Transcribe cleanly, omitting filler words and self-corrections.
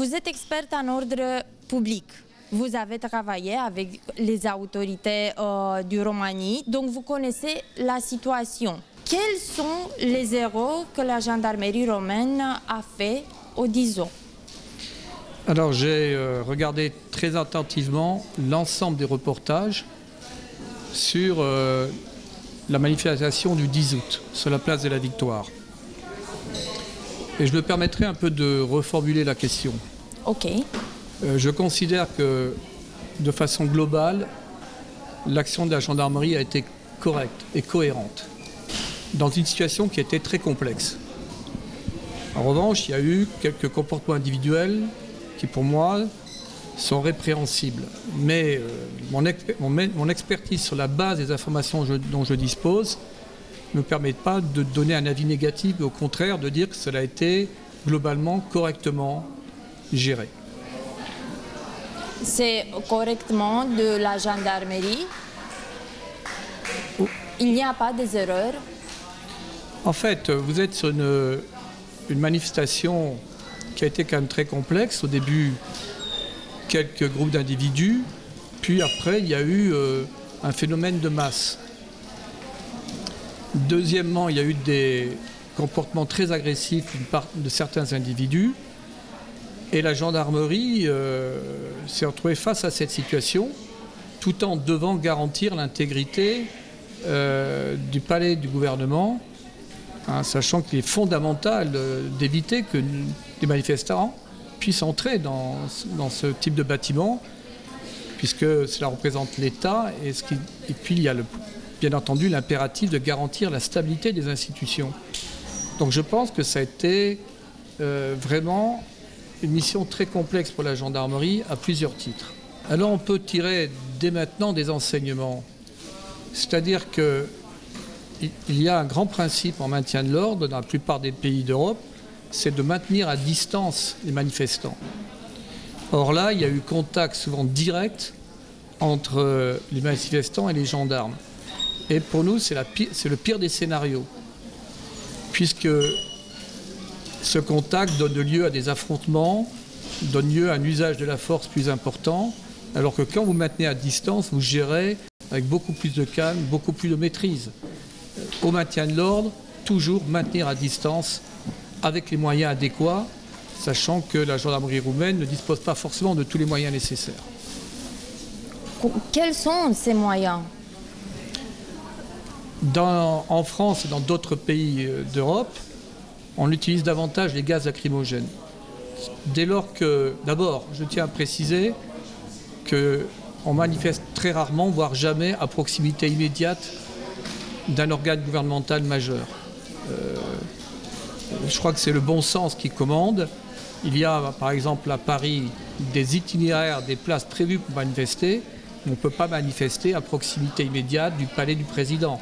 Vous êtes experte en ordre public. Vous avez travaillé avec les autorités du Roumanie, donc vous connaissez la situation. Quelles sont les erreurs que la gendarmerie roumaine a fait au 10 ans? Alors j'ai regardé très attentivement l'ensemble des reportages sur la manifestation du 10 août, sur la place de la Victoire. Et je me permettrai un peu de reformuler la question. Ok. Je considère que, de façon globale, l'action de la gendarmerie a été correcte et cohérente, dans une situation qui était très complexe. En revanche, il y a eu quelques comportements individuels qui, pour moi, sont répréhensibles. Mais mon expertise sur la base des informations dont je dispose ne me permet pas de donner un avis négatif, mais au contraire de dire que cela a été globalement correctement géré. C'est correctement de la gendarmerie. Il n'y a pas des erreurs. En fait, vous êtes sur une manifestation qui a été quand même très complexe. Au début, quelques groupes d'individus, puis après, il y a eu un phénomène de masse. Deuxièmement, il y a eu des comportements très agressifs de certains individus. Et la gendarmerie s'est retrouvée face à cette situation, tout en devant garantir l'intégrité du palais du gouvernement, sachant qu'il est fondamental d'éviter que des manifestants puissent entrer dans ce type de bâtiment, puisque cela représente l'État, et puis il y a bien entendu l'impératif de garantir la stabilité des institutions. Donc je pense que ça a été vraiment une mission très complexe pour la gendarmerie à plusieurs titres. Alors on peut tirer dès maintenant des enseignements. C'est-à-dire qu'il y a un grand principe en maintien de l'ordre dans la plupart des pays d'Europe, c'est de maintenir à distance les manifestants. Or là, il y a eu contact souvent direct entre les manifestants et les gendarmes. Et pour nous, c'est le pire des scénarios, puisque ce contact donne lieu à des affrontements, donne lieu à un usage de la force plus important, alors que quand vous maintenez à distance, vous gérez avec beaucoup plus de calme, beaucoup plus de maîtrise. Au maintien de l'ordre, toujours maintenir à distance avec les moyens adéquats, sachant que la gendarmerie roumaine ne dispose pas forcément de tous les moyens nécessaires. Quels sont ces moyens ? En France et dans d'autres pays d'Europe, on utilise davantage les gaz lacrymogènes. Dès lors que, d'abord, je tiens à préciser qu'on manifeste très rarement, voire jamais, à proximité immédiate d'un organe gouvernemental majeur. Je crois que c'est le bon sens qui commande. Il y a, par exemple, à Paris, des itinéraires, des places prévues pour manifester, mais on ne peut pas manifester à proximité immédiate du palais du président.